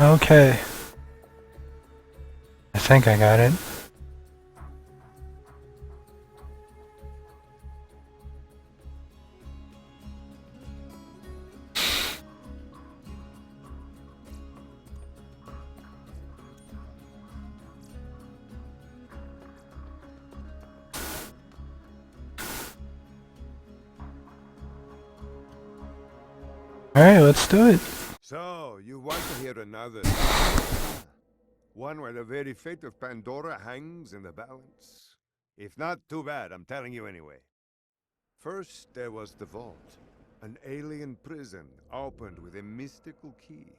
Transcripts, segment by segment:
Okay. I think I got it. Alright, let's do it. So, you want to hear another? One where the very fate of Pandora hangs in the balance? If not, too bad, I'm telling you anyway. First, there was the Vault, an alien prison opened with a mystical key.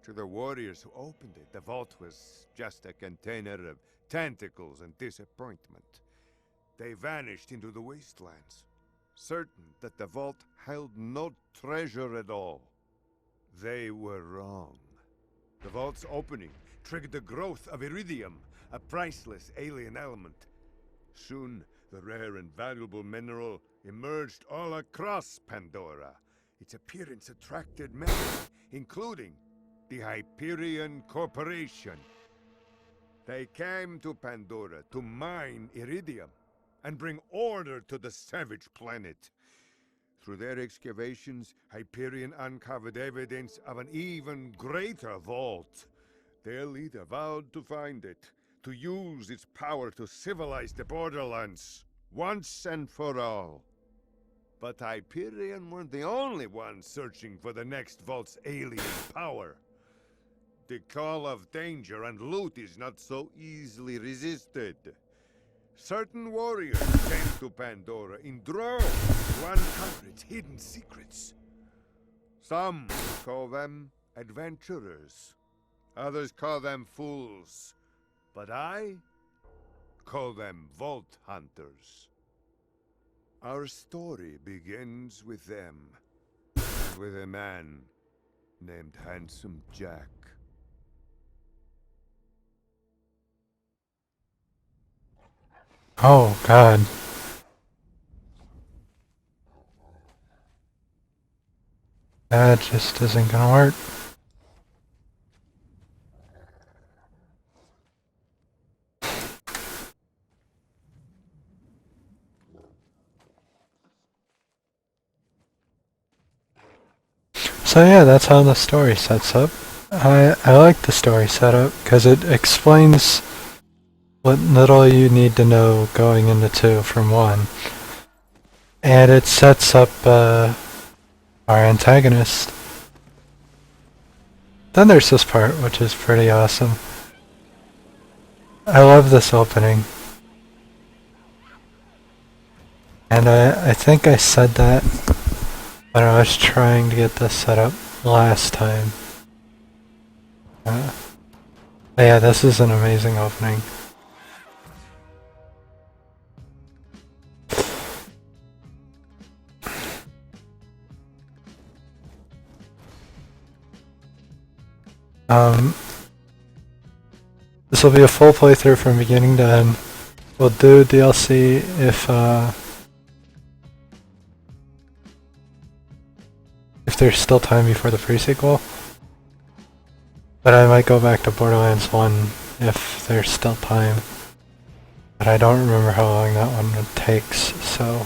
To the warriors who opened it, the Vault was just a container of tentacles and disappointment. They vanished into the wastelands, certain that the Vault held no treasure at all. They were wrong. The Vault's opening triggered the growth of iridium, a priceless alien element. Soon, the rare and valuable mineral emerged all across Pandora. Its appearance attracted many, including the Hyperion Corporation. They came to Pandora to mine iridium and bring order to the savage planet. Through their excavations, Hyperion uncovered evidence of an even greater vault. Their leader vowed to find it, to use its power to civilize the Borderlands, once and for all. But Hyperion weren't the only ones searching for the next vault's alien power. The call of danger and loot is not so easily resisted. Certain warriors came to Pandora in droves to uncover its hidden secrets. Some call them adventurers. Others call them fools. But I call them Vault Hunters. Our story begins with them, and with a man named Handsome Jack. Oh, God. That just isn't gonna work. So yeah, that's how the story sets up. I like the story setup because it explains what little you need to know going into 2 from 1. And it sets up our antagonist. Then there's this part, which is pretty awesome. I love this opening. And I think I said that when I was trying to get this set up last time. Yeah, this is an amazing opening. This will be a full playthrough from beginning to end. We'll do DLC if there's still time before the pre-sequel. But I might go back to Borderlands 1 if there's still time. But I don't remember how long that one takes, so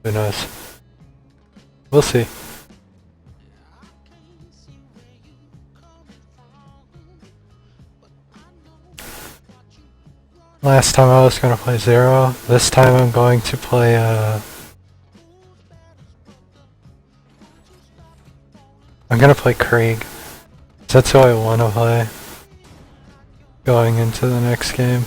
who knows. We'll see. Last time I was going to play Zero. This time I'm going to play I'm going to play Krieg. That's who I want to play going into the next game.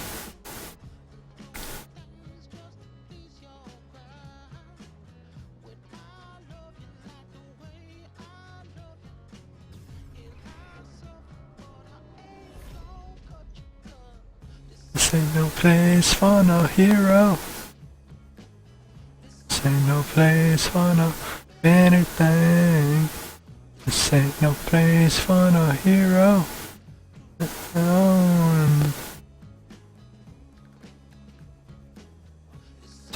This ain't no place for no hero. This ain't no place for no anything. This ain't no place for no hero. This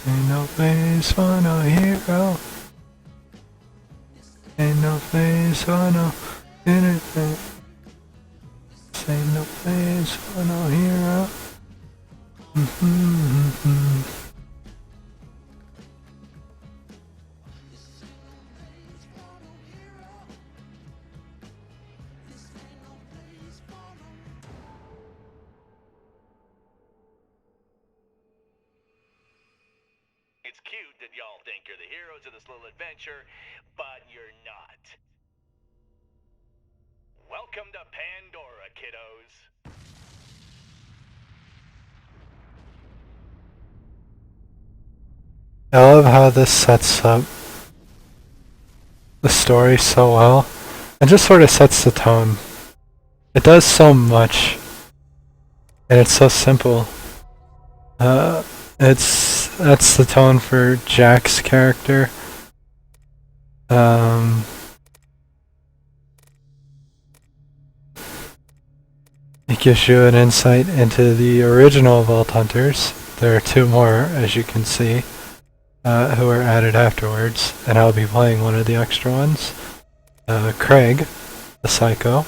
ain't no place for no hero. Ain't no place for no anything. This ain't no place for no hero. It's cute that y'all think you're the heroes of this little adventure, but you're not. Welcome to Pandora, kiddos. I love how this sets up the story so well, and just sort of sets the tone. It does so much, and it's so simple. That's the tone for Jack's character. It gives you an insight into the original Vault Hunters. There are two more, as you can see, who were added afterwards, and I'll be playing one of the extra ones. Craig, the Psycho.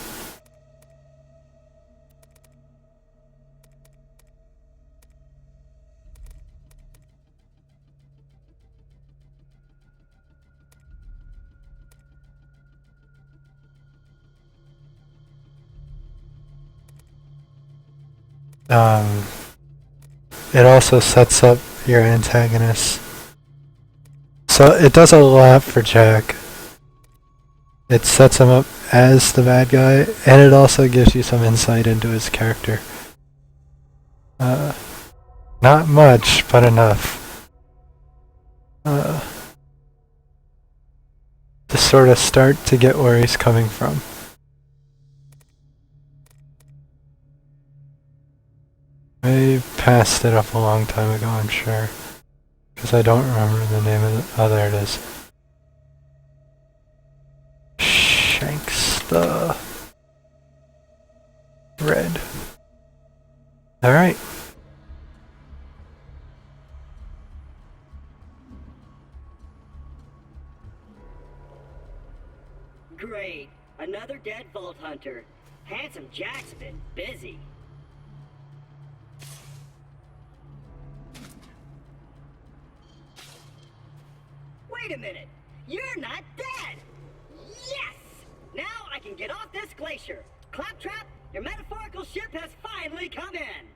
It also sets up your antagonist. So it does a lot for Jack. It sets him up as the bad guy, and it also gives you some insight into his character. Not much, but enough. To sort of start to get where he's coming from. I passed it up a long time ago, I'm sure. Because I don't remember the name of it. Oh, there it is. Shànks the Red. Alright. Great. Another dead Vault Hunter. Handsome Jack's been busy. Wait a minute! You're not dead! Yes! Now I can get off this glacier. Claptrap, your metaphorical ship has finally come in.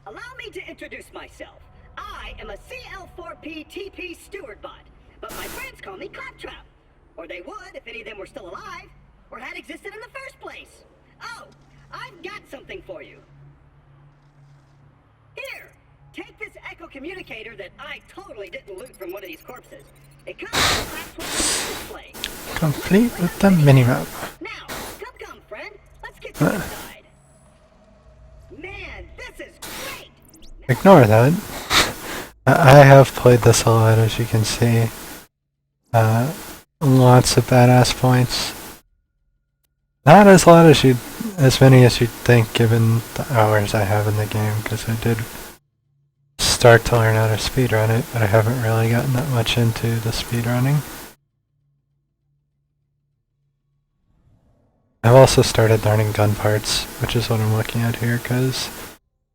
Allow me to introduce myself. I am a CL4P TP steward bot, but my friends call me Claptrap. Or they would if any of them were still alive, or had existed in the first place. Oh, I've got something for you. Here, take this echo communicator that I totally didn't loot from one of these corpses. It comes with a display. Complete with the minimap. Now, come, friend. Let's get you inside. Man, this is great. Ignore that. I have played this a lot, as you can see. Lots of badass points. Not as many as you'd think, given the hours I have in the game, because I did start to learn how to speedrun it, but I haven't really gotten that much into the speedrunning. I've also started learning gun parts, which is what I'm looking at here, because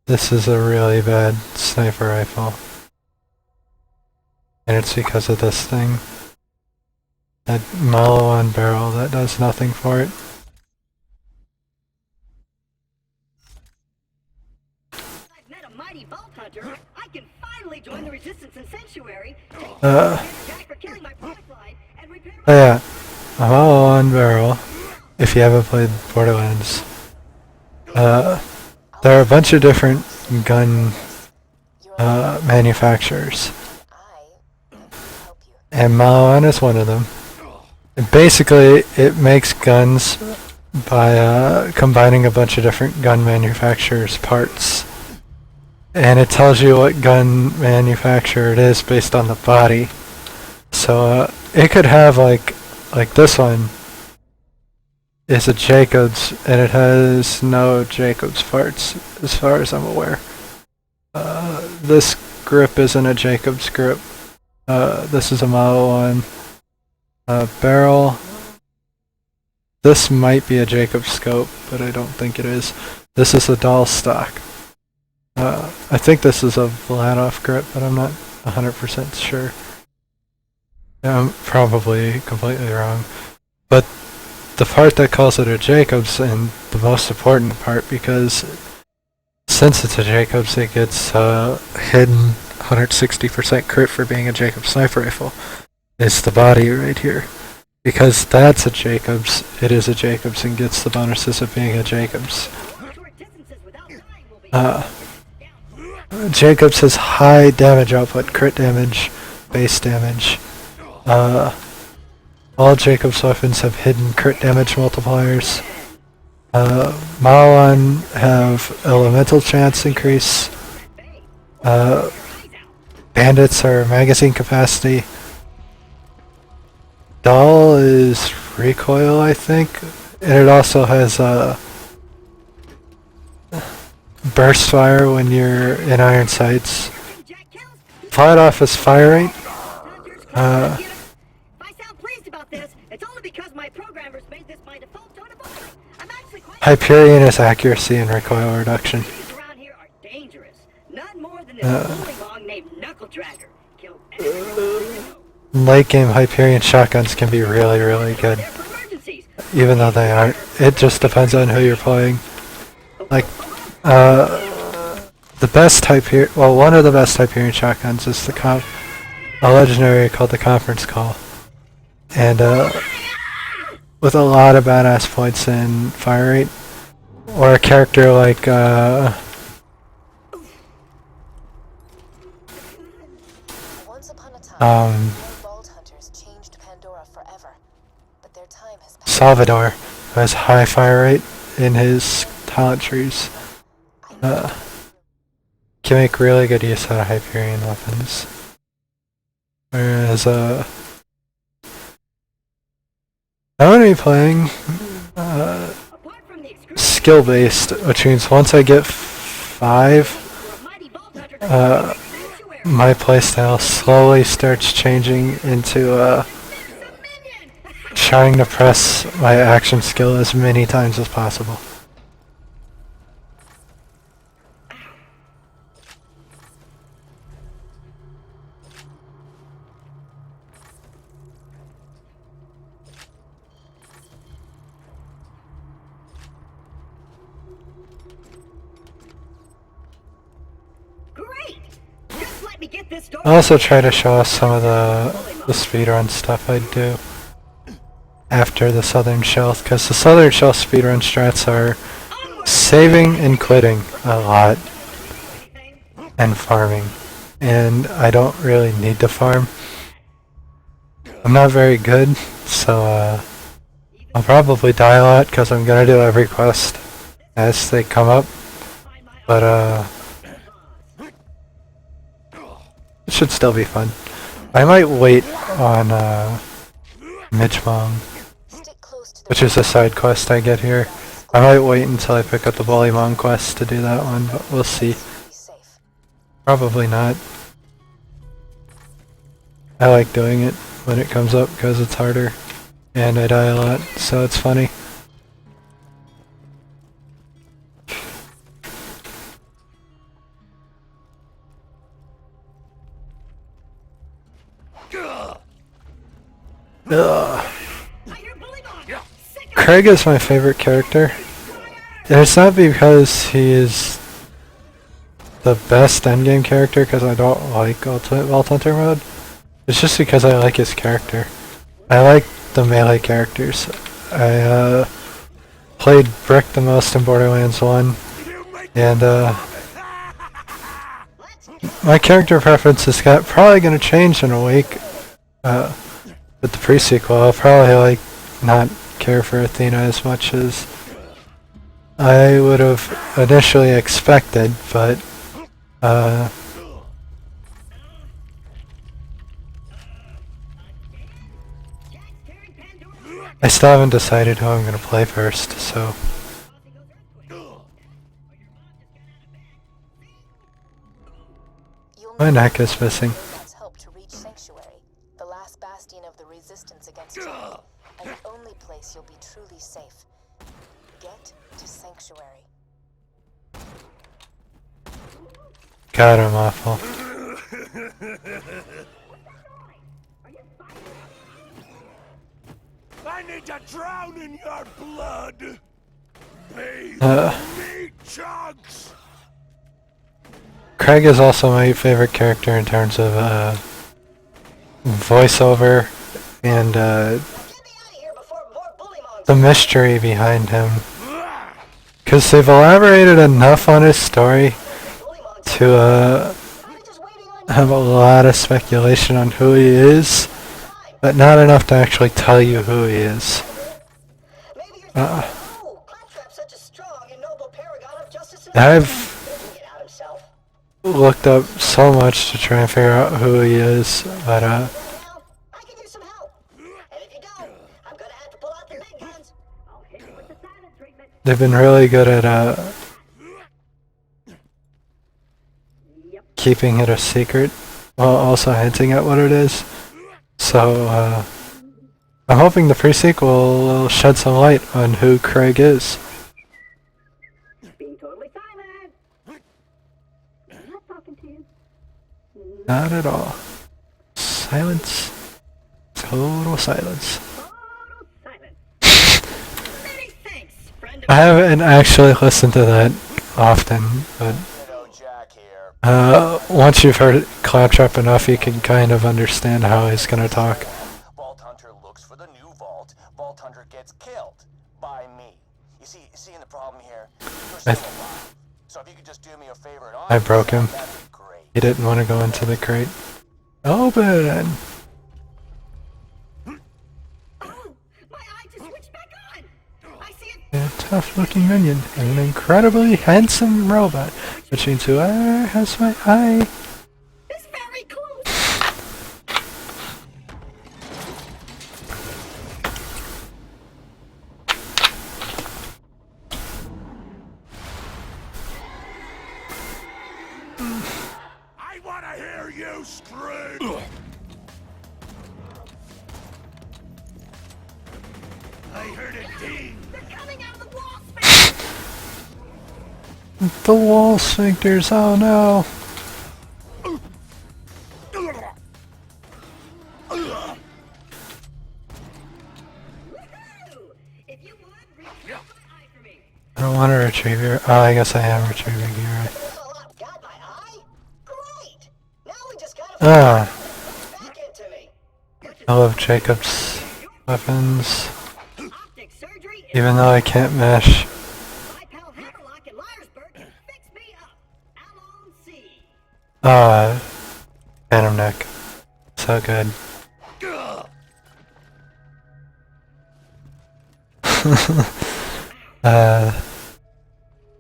this is a really bad sniper rifle. And it's because of this thing. That mellow on barrel that does nothing for it. I've met a mighty Vault Hunter. I can finally join the Resistance and Sanctuary. Jack for killing my product line and repair my Yeah, a mellow on barrel. If you haven't played Borderlands, there are a bunch of different gun manufacturers, and Malawan is one of them. And basically, it makes guns by combining a bunch of different gun manufacturers' parts, and it tells you what gun manufacturer it is based on the body. So it could have like this one is a Jacobs, and it has no Jacobs parts, as far as I'm aware. This grip isn't a Jacobs grip. This is a Model 1 barrel. This might be a Jacob scope, but I don't think it is. This is a doll stock. I think this is a Vladoff grip, but I'm not 100% sure. I'm probably completely wrong. But the part that calls it a Jacobs, and the most important part, because since it's a Jacobs, it gets hidden 160% crit for being a Jacobs sniper rifle, is the body right here. Because that's a Jacobs, it is a Jacobs and gets the bonuses of being a Jacobs. Jacobs has high damage output, crit damage, base damage. All Jacobs weapons have hidden crit damage multipliers. Maoan have elemental chance increase. Bandits are magazine capacity. Doll is recoil, I think, and it also has burst fire when you're in iron sights. Vladoff is fire rate. If I sound pleased about this, it's only because my programmers made this my default tone of voice. I'm actually quite Hyperion is accuracy and recoil reduction. These around here are dangerous. None more than this bullywong named Knuckle Dragger. Killed everyone. Late game Hyperion shotguns can be really, really good. They're for emergencies. Even though they aren't. It just depends on who you're playing. Like, the best Hyperion, well, one of the best Hyperion shotguns is a legendary called the Conference Call. And, with a lot of badass points in fire rate, or a character like, Once upon a time, Vault Hunters changed Pandora forever, but their time has passed. Salvador, who has high fire rate in his talent trees. Can make really good use out of Hyperion weapons. Whereas, I'm gonna be playing, Apart from the excruciating skill-based, which means once I get 5, mighty Vault Hunter sanctuary, my playstyle slowly starts changing into, minion! trying to press my action skill as many times as possible. Great! Just let me get this story. I also try to show us some of the speedrun stuff I do after the Southern Shelf, because the Southern Shelf speedrun strats are saving and quitting a lot and farming, and I don't really need to farm. I'm not very good, so I'll probably die a lot because I'm gonna do every quest as they come up, but it should still be fun. I might wait on Midgemong, Stick close to the which is a side quest I get here. I might wait until I pick up the Bullymong quest to do that one, but we'll see. be safe. Probably not. I like doing it when it comes up because it's harder, and I die a lot, so it's funny. Ugh. Craig is my favorite character. And it's not because he is the best endgame character, because I don't like Ultimate Vault Hunter mode. It's just because I like his character. I like the melee characters. I played Brick the most in Borderlands 1, and my character preference is probably going to change in a week. With the pre-sequel, I'll probably not care for Athena as much as I would have initially expected, but I still haven't decided who I'm going to play first, so You'll my need neck is missing. God's help to reach Sanctuary, the last bastion of the resistance against tyranny, and the only place you'll be truly safe. God, I'm awful. I need to drown in your blood! Bathe me, Shànks! Craig is also my favorite character in terms of voiceover and the mystery behind him. Because they've elaborated enough on his story to have a lot of speculation on who he is, but not enough to actually tell you who he is. I've looked up so much to try and figure out who he is, but they've been really good at keeping it a secret while also hinting at what it is. So I'm hoping the pre-sequel will shed some light on who Craig is. Being totally silent. I'm not talking to you. Not at all. Silence. Total silence. Total silence. Many thanks, friend of I haven't actually listened to that often, but once you've heard Claptrap enough, you can kind of understand how he's gonna talk. Vault Hunter looks for the new vault. Vault Hunter gets killed by me. You see the problem here? You're still alive. So if you could just do me a favor and I broke him. that'd be great. He didn't want to go into the crate. Open! Oh, my eye just switched back on. I see it. A tough-looking minion and an incredibly handsome robot, which means whoever has my eye. It's very close. I want to hear you scream! I heard a ding! They're coming out of the wall space. The wall sphincters, oh no! Woohoo! If you would, retrieve my eye for me. I don't want to retrieve your. Oh, I guess I am retrieving your eye. Got my eye? Great! Now we just gotta Ah, back into me. I love Jacob's weapons, Optic surgery is even though I can't mesh. my pal Hammerlock in Liarsburg can fix me up. Alon C. Phantom Neck. So good.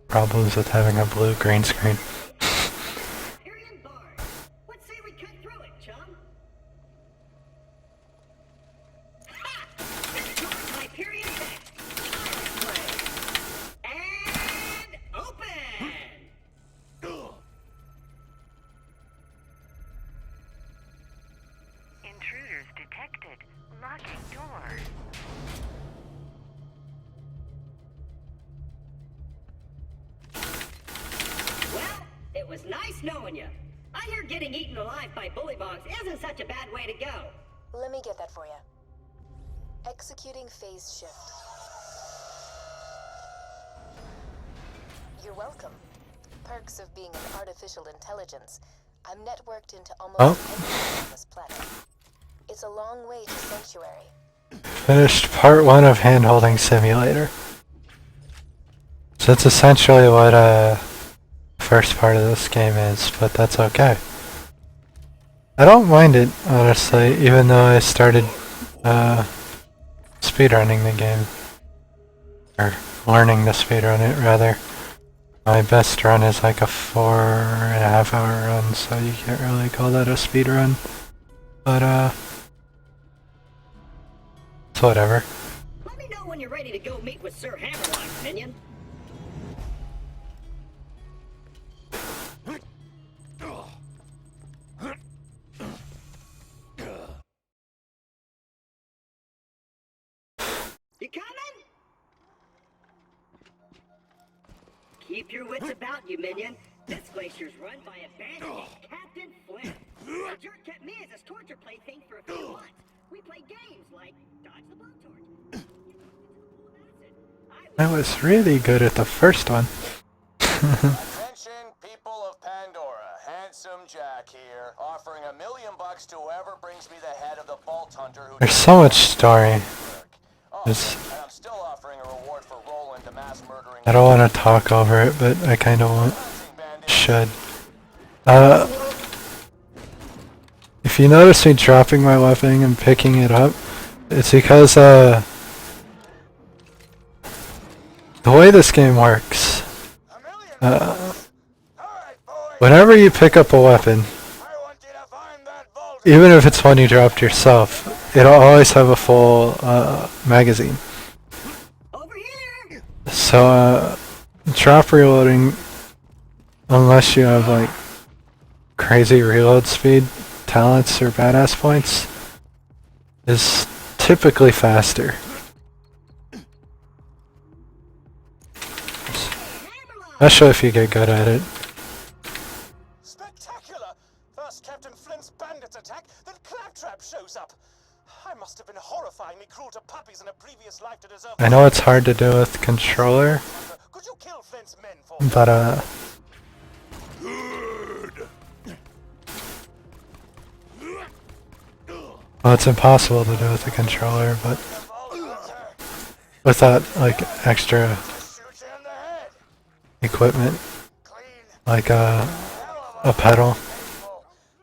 Problems with having a blue green screen. Hyperion bar. Let's say we cut through it, chum. Ha! Destroy Hyperion deck. And open. Intruders detected. Locking door. Well, it was nice knowing you. I hear getting eaten alive by bullymongs isn't such a bad way to go. Let me get that for you. Executing phase shift. You're welcome. Perks of being an artificial intelligence. I'm networked into almost everything on this planet. It's a long way to Sanctuary. Finished part 1 of Handholding Simulator. So that's essentially what first part of this game is, but that's okay. I don't mind it, honestly, even though I started speedrunning the game. Or learning to speedrun it, rather. My best run is like a 4.5 hour run, so you can't really call that a speedrun. But it's whatever. Let me know when you're ready to go meet with Sir Hammerlock, minion. You coming? Keep your wits about you, minion. This glacier's run by a bandit named Captain Flint. The jerk kept me as his torture plaything for a few months. We played games like Dodge the Blowtorch. I was really good at the first one. Attention, people of Pandora. Handsome Jack here, offering $1 million to whoever brings me the head of the Vault Hunter who... There's so much story. Oh, There's... and I'm still offering a reward for Roland, the mass murdering... I don't want to talk over it, but I kind of want. Should. If you notice me dropping my weapon and picking it up, it's because the way this game works, whenever you pick up a weapon, even if it's one you dropped yourself, it'll always have a full magazine. So drop reloading, unless you have like crazy reload speed, talents, or badass points, is typically faster. Especially if you get good at it. Spectacular! First Captain Flint's bandits attack, then Claptrap shows up. I must have been horrifyingly cruel to puppies in a previous life to deserve... I know it's hard to do with controller, Could you kill Flint's men for but well, it's impossible to do with the controller, but with that like extra equipment, like a pedal,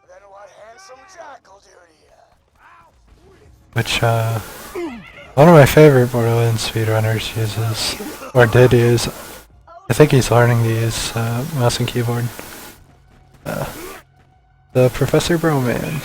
Then what Handsome Jack will do to you? which one of my favorite Borderlands speedrunners uses, or did use. I think he's learning to use mouse and keyboard. The Professor Broman.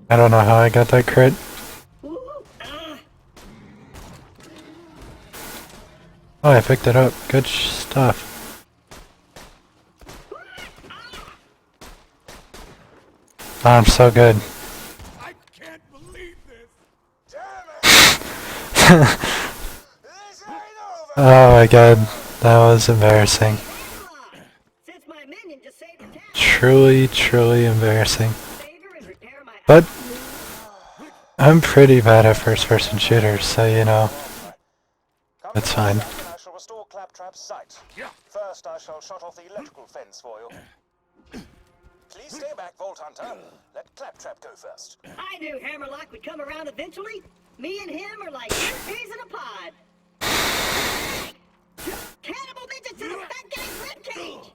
I don't know how I got that crit. Oh, I picked it up. Good stuff. Oh, I'm so good. I can't believe this. Damn it! This ain't over! Oh my god, that was embarrassing. Since my minion just saved the town, Truly, truly embarrassing. save her and repair my But I'm pretty bad at first-person shooters, so you know, it's fine. I shall restore Claptrap's sight. First, I shall shut off the electrical fence for you. Please stay back, Vault Hunter. Let Claptrap go first. I knew Hammerlock would come around eventually. Me and him are like peas in a pod. Cannibal midgets in a fat guy's ribcage!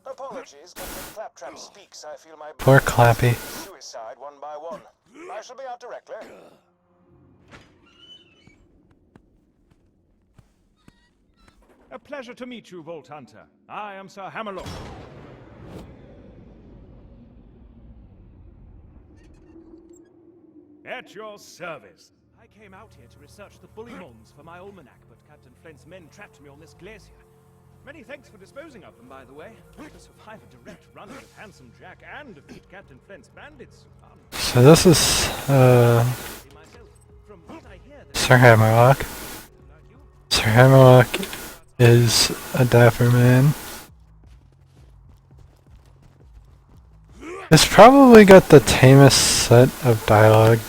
Apologies, but when Claptrap speaks, I feel my... Poor Clappy. Suicide one by one. I shall be out directly. A pleasure to meet you, Vault Hunter. I am Sir Hammerlock. At your service. I came out here to research the bullymons for my almanac, but Captain Flint's men trapped me on this glacier. Many thanks for disposing of them, by the way. To survive a direct run with Handsome Jack and defeat Captain Flint's bandits. So this is From what I hear, Sir Hammerlock. Sir Hammerlock is a dapper man. It's probably got the tamest set of dialogue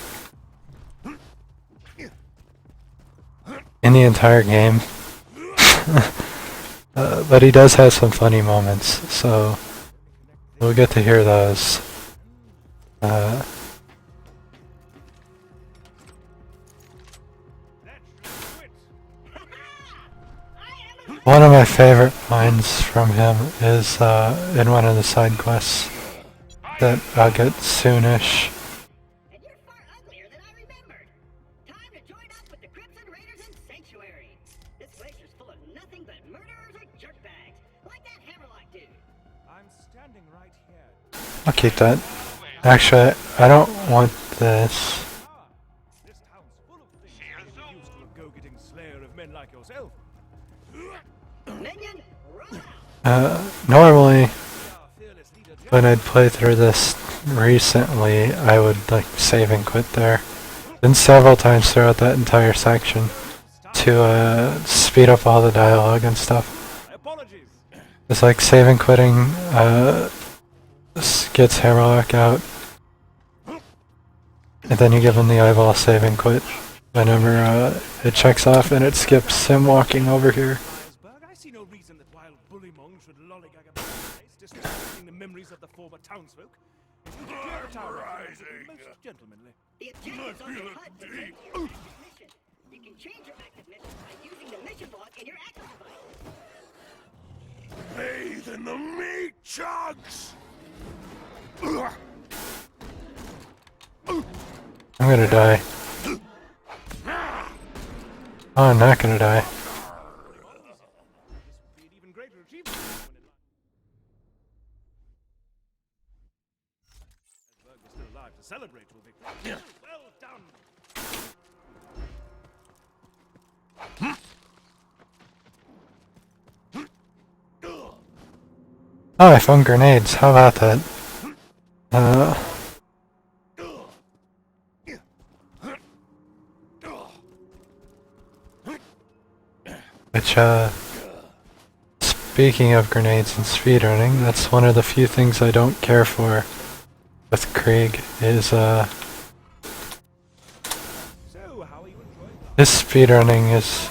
in the entire game. But he does have some funny moments, so we'll get to hear those. One of my favorite lines from him is in one of the side quests that I'll get soonish. And you're far uglier than I remembered. Time to join up with the Crimson Raiders in Sanctuary. This glacier's full of nothing but murderers or jerkbags, like that Hammerlock dude. I'm standing right here. I'll keep that. Actually, I don't want this. This town's full of things. Used to a go-getting slayer of men like yourself. Minion, roll out. Normally, when I'd play through this recently, I would like save and quit there. Been several times throughout that entire section to speed up all the dialogue and stuff. My apologies. It's like save and quitting gets Hammerlock out, and then you give him the eyeball save and quit whenever it checks off, and it skips him walking over here. I see no reason that wild bullymong should lollygag about the place, disrespecting the memories of the former townsfolk. If you declare the tower rising, most gentlemanly. The objectives on your HUD to take your active mission. You can change your active mission by using the mission log in your active device. Bathe in the meat, Shànks! I'm gonna die. Oh, I'm not gonna die. This would be an even greater achievement when Berg was still alive to celebrate your victory. Well done! Oh, I found grenades. How about that? Which, speaking of grenades and speedrunning, that's one of the few things I don't care for with Krieg, is, So, how are you enjoying his speedrunning is